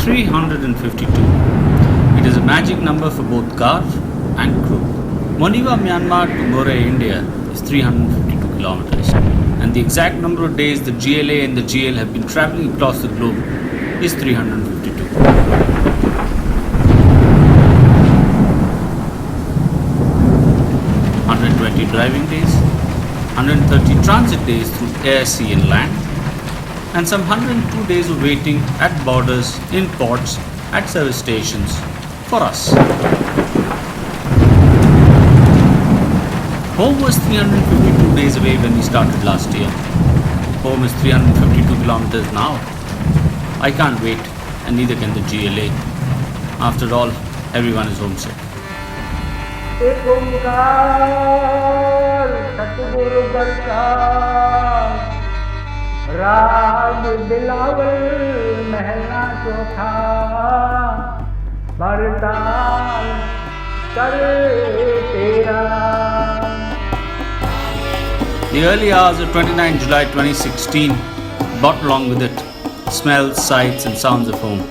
352. It is a magic number for both car and crew. Monywa, Myanmar to Moreh, India is 352 kilometres. And the exact number of days the GLA and the GL have been travelling across the globe is 352. 120 driving days, 130 transit days through air, sea and land, and some 102 days of waiting at borders, in ports, at service stations for us. Home was 352 days away when we started last year. Home is 352 kilometers now. I can't wait, and neither can the GLA. After all, everyone is homesick. एक ओंकार सतगुरु दरबार राज दिलावर महला चौथा बरदान करे तेरा. The early hours of 29 July 2016 brought along with it smells, sights and sounds of home.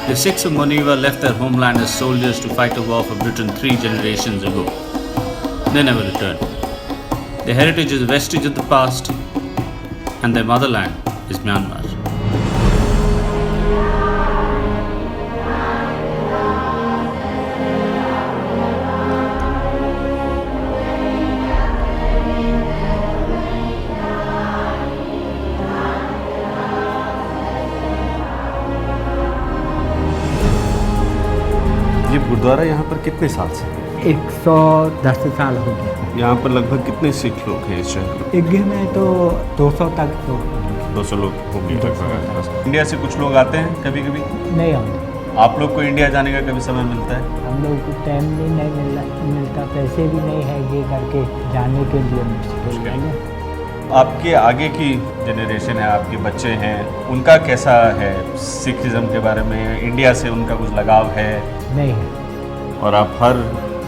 The Sikhs of Monywa left their homeland as soldiers to fight a war for Britain 3 generations ago. They never returned. Their heritage is a vestige of the past, and their motherland is Myanmar. ये गुरुद्वारा यहाँ पर कितने साल से? 110 साल हो गए. यहाँ पर लगभग कितने सिख लोग हैं इस शहर में? एक में तो 200 तक तो 200 लोग होंगे लगभग. इंडिया से कुछ लोग आते हैं कभी कभी? नहीं आते. आप लोग को इंडिया जाने का कभी समय मिलता है? हम लोग को टाइम भी नहीं मिलता, पैसे भी नहीं है ये करके जाने के लिए मुश्किल है. आपके आगे की जनरेशन है, आपके बच्चे हैं, उनका कैसा है सिखिज़्म के बारे में? इंडिया से उनका कुछ लगाव है? नहीं है. और आप हर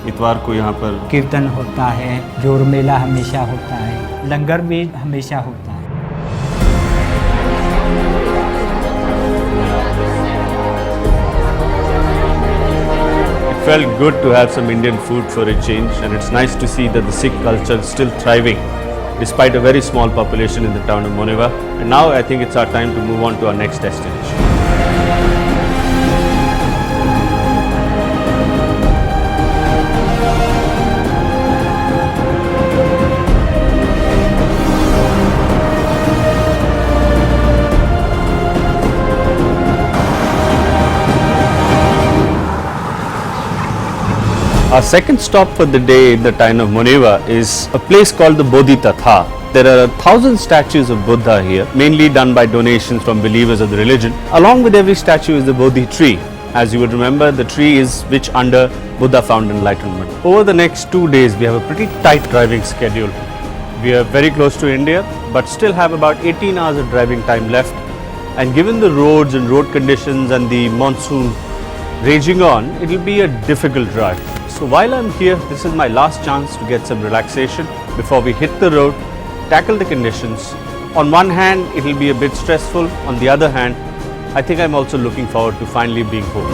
इतवार को यहाँ पर कीर्तन होता है, जोर मेला हमेशा होता है, लंगर भी हमेशा होता है. It felt good to have some Indian food for a change, and it's nice to see that the Sikh culture is still thriving despite a very small population in the town of Monywa. And now I think it's our time to move on to our next destination. Our second stop for the day in the town of Monywa is a place called the Bodhi Tatha. There are 1,000 statues of Buddha here, mainly done by donations from believers of the religion. Along with every statue is the Bodhi tree. As you would remember, the tree is which under Buddha found enlightenment. Over the next 2 days, we have a pretty tight driving schedule. We are very close to India, but still have about 18 hours of driving time left. And given the roads and road conditions and the monsoon raging on, it will be a difficult drive. So while I'm here, this is my last chance to get some relaxation before we hit the road, tackle the conditions. On one hand, it will be a bit stressful. On the other hand, I think I'm also looking forward to finally being home.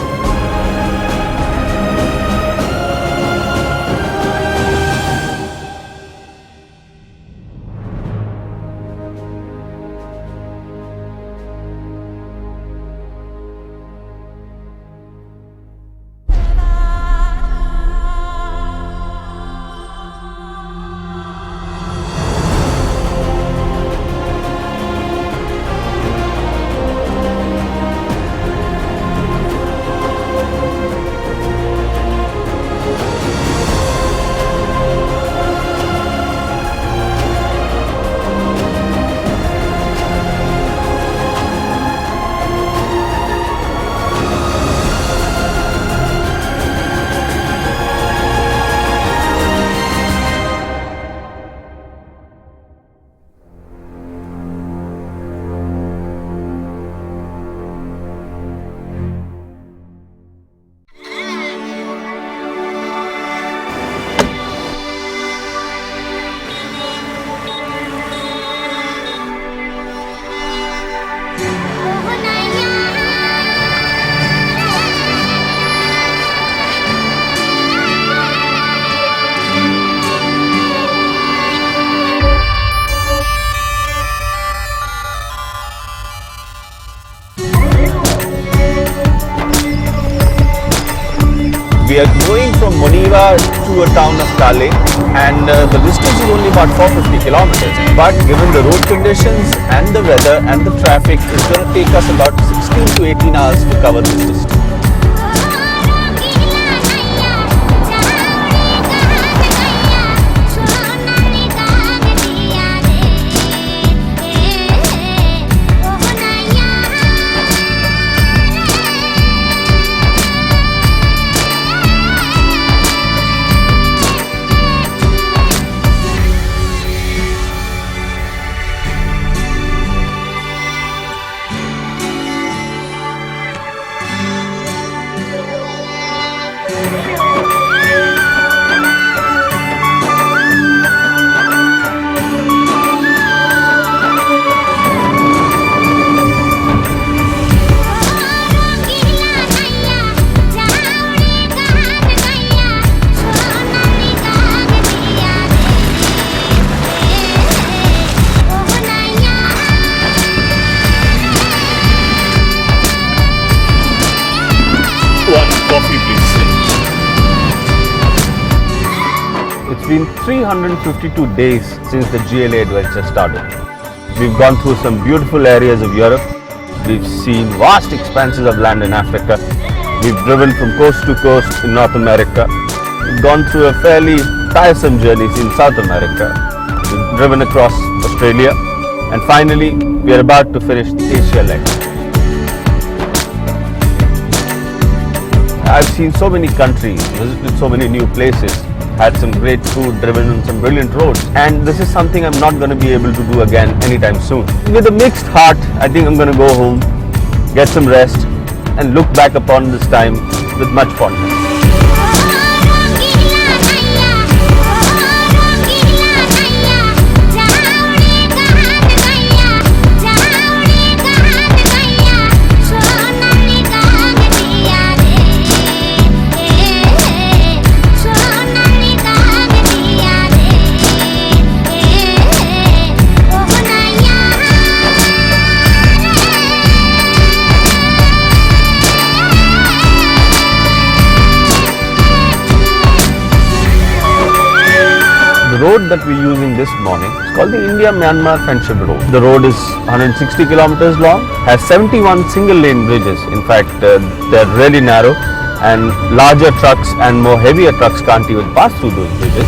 We are going from Monywa to a town of Kale, and the distance is only about 450 kilometers. But given the road conditions and the weather and the traffic, it's going to take us about 16 to 18 hours to cover this distance. Coffee, please. It's been 352 days since the GLA adventure started. We've gone through some beautiful areas of Europe. We've seen vast expanses of land in Africa. We've driven from coast to coast in North America. We've gone through a fairly tiresome journey in South America. We've driven across Australia. And finally, we are about to finish the Asia leg. I've seen so many countries, visited so many new places, had some great food, driven on some brilliant roads, and this is something I'm not going to be able to do again anytime soon. With a mixed heart, I think I'm going to go home, get some rest, and look back upon this time with much fondness. The road that we're using this morning is called the India-Myanmar Friendship Road. The road is 160 kilometers long, has 71 single lane bridges. In fact, they're really narrow, and larger trucks and more heavier trucks can't even pass through those bridges.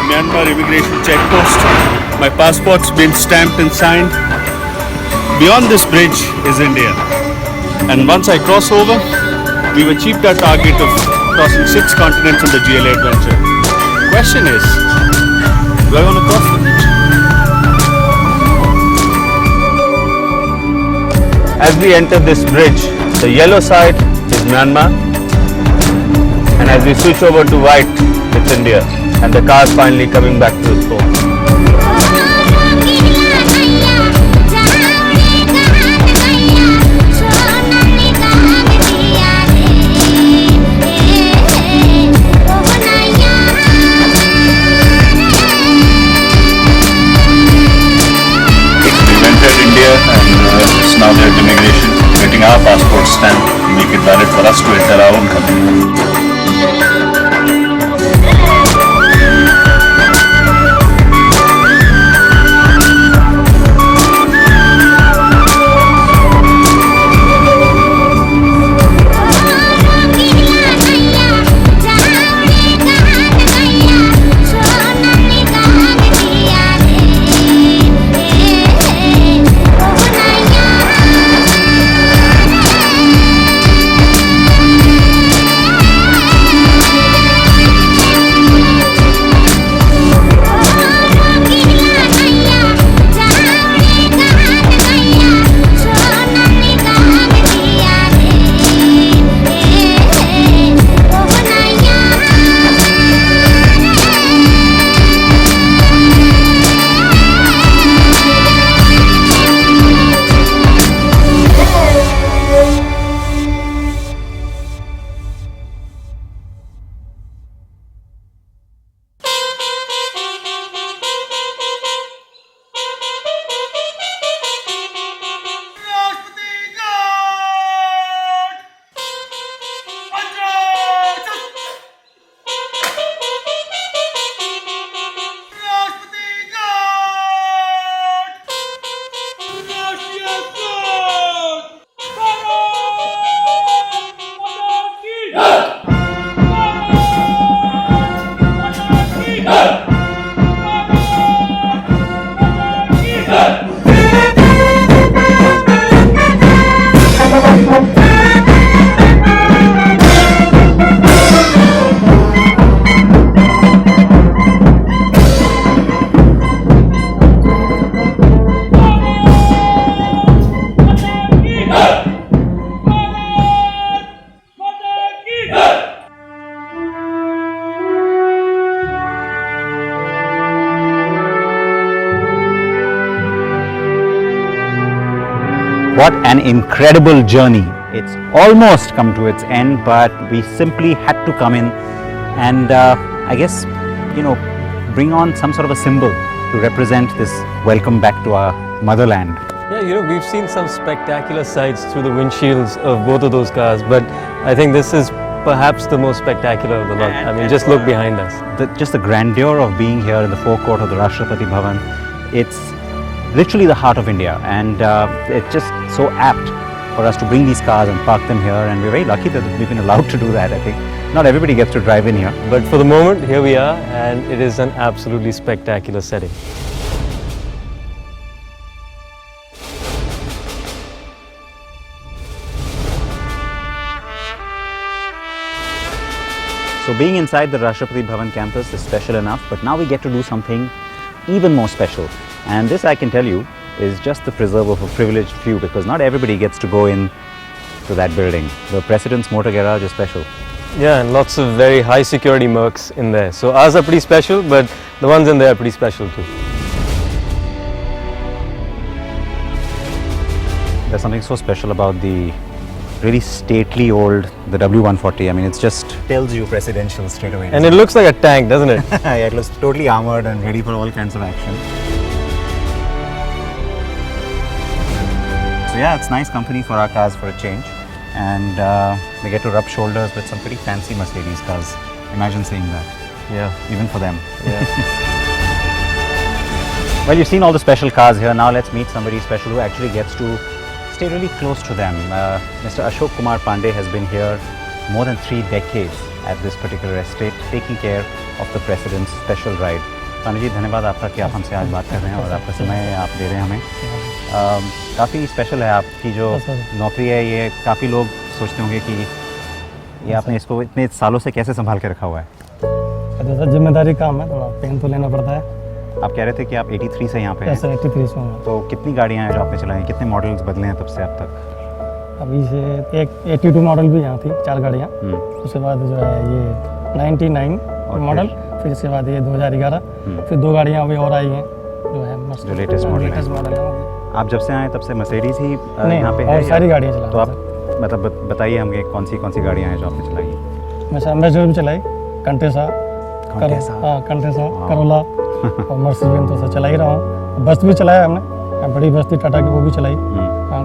Myanmar immigration checkpost. My passport's been stamped and signed. Beyond this bridge is India. And once I cross over, we've achieved our target of crossing 6 continents on the GLA adventure. Question is, do I want to cross the bridge? As we enter this bridge, the yellow side is Myanmar, and as we switch over to white, it's India. And the car is finally coming back to its home. We entered India and it's now there at immigration, getting our passport stamped to make it valid for us to enter our own country. What an incredible journey. It's almost come to its end, but we simply had to come in and I guess, bring on some sort of a symbol to represent this welcome back to our motherland. Yeah, we've seen some spectacular sights through the windshields of both of those cars, but I think this is perhaps the most spectacular of the lot. I mean, just look behind us. Just the grandeur of being here in the forecourt of the Rashtrapati Bhavan, it's literally the heart of India, and it's just so apt for us to bring these cars and park them here, and we're very lucky that we've been allowed to do that. I think not everybody gets to drive in here. But for the moment, here we are, and it is an absolutely spectacular setting. So being inside the Rashtrapati Bhavan campus is special enough, but now we get to do something even more special. And this, I can tell you, is just the preserve of a privileged few, because not everybody gets to go in to that building. The President's Motor Garage is special. Yeah, and lots of very high security mercs in there. So ours are pretty special, but the ones in there are pretty special too. There's something so special about the really stately old, the W140. I mean, it just tells you presidential straight away. And it looks like a tank, doesn't it? Yeah, it looks totally armored and ready for all kinds of action. So yeah, it's nice company for our cars for a change, and they get to rub shoulders with some pretty fancy Mercedes cars. Imagine saying that. Yeah. Even for them. Yeah. Well, you've seen all the special cars here. Now let's meet somebody special who actually gets to stay really close to them. Mr. Ashok Kumar Pandey has been here more than 3 decades at this particular estate, taking care of the President's special ride. Pandey ji, धन्यवाद आपका कि आप हमसे आज बात कर रहे हैं और आपका समय आप दे रहे हैं हमें। काफ़ी स्पेशल है आपकी जो नौकरी है, ये काफ़ी लोग सोचते होंगे कि ये आपने इसको इतने सालों से कैसे संभाल के रखा हुआ है। जैसा जिम्मेदारी काम है, थोड़ा पेन तो लेना पड़ता है। आप कह रहे थे कि आप 83 से यहाँ पे हैं। 83 से हूँ। तो कितनी गाड़ियाँ हैं जो आपने चलाई, कितने मॉडल्स बदले हैं तब से अब तक? अभी से एक 82 मॉडल भी यहाँ थी, 4 गाड़ियाँ। उसके बाद जो है ये 99 मॉडल, फिर इसके बाद ये 2011, फिर 2 गाड़ियाँ अभी और आई हैं जो है जो लेटेस्ट मॉडल है। आप जब से आए तब से मर्सिडीज ही यहाँ पे है? और सारी गाड़ियाँ चला। तो आप मतलब बताइए हमें कौन सी गाड़ियाँ हैं जो आपने चलाई? मैं एम्बेसडर भी चलाई, कंटेसा, करोला और मर्सिडीज तो चला ही रहा हूँ। बस भी चलाया हमने, बड़ी बस थी टाटा की, वो भी चलाई।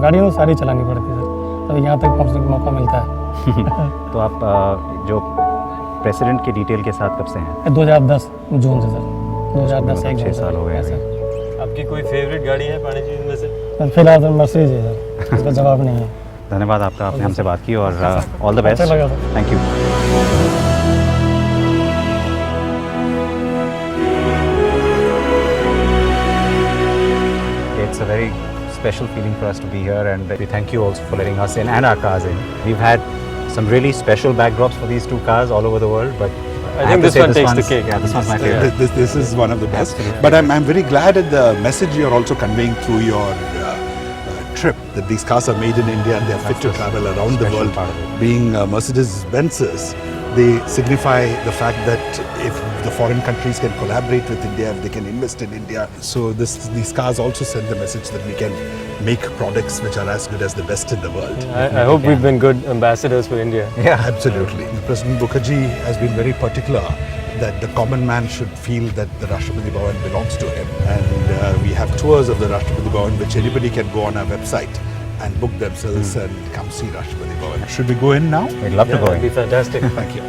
गाड़ियाँ तो सारी चलानी पड़ती है सर, तभी यहाँ तक पहुँचने का मौका मिलता है। तो आप जो प्रेसिडेंट के डिटेल के साथ कब से हैं? 2010 जून से सर, 2010 से 6 साल हो गए सर। आपकी कोई फेवरेट गाड़ी है पांडे जी इनमें से? फिलहाल तो मर्सिडीज है सर, इसका जवाब नहीं है। धन्यवाद आपका, आपने हमसे बात की और all the best. Thank you. It's a very special feeling for us to be here, and we thank you also for letting us in and our cars in. We've had some really special backdrops for these 2 cars all over the world, but I think this one takes the cake. Yeah, this one's my favorite. This is one of the best. But I'm very glad at the message you're also conveying through your trip, that these cars are made in India and they're fit to travel around the world. Being Mercedes-Benzes, they signify the fact that if the foreign countries can collaborate with India, if they can invest in India. So these cars also send the message that we can make products which are as good as the best in the world. I hope we've been good ambassadors for India. Yeah, absolutely. President Mukherjee has been very particular that the common man should feel that the Rashtrapati Bhavan belongs to him. And we have tours of the Rashtrapati Bhavan which anybody can go on our website and book themselves and come see Rashtrapati Bhavan. Should we go in now? We'd love to go in. That'd be fantastic. Thank you.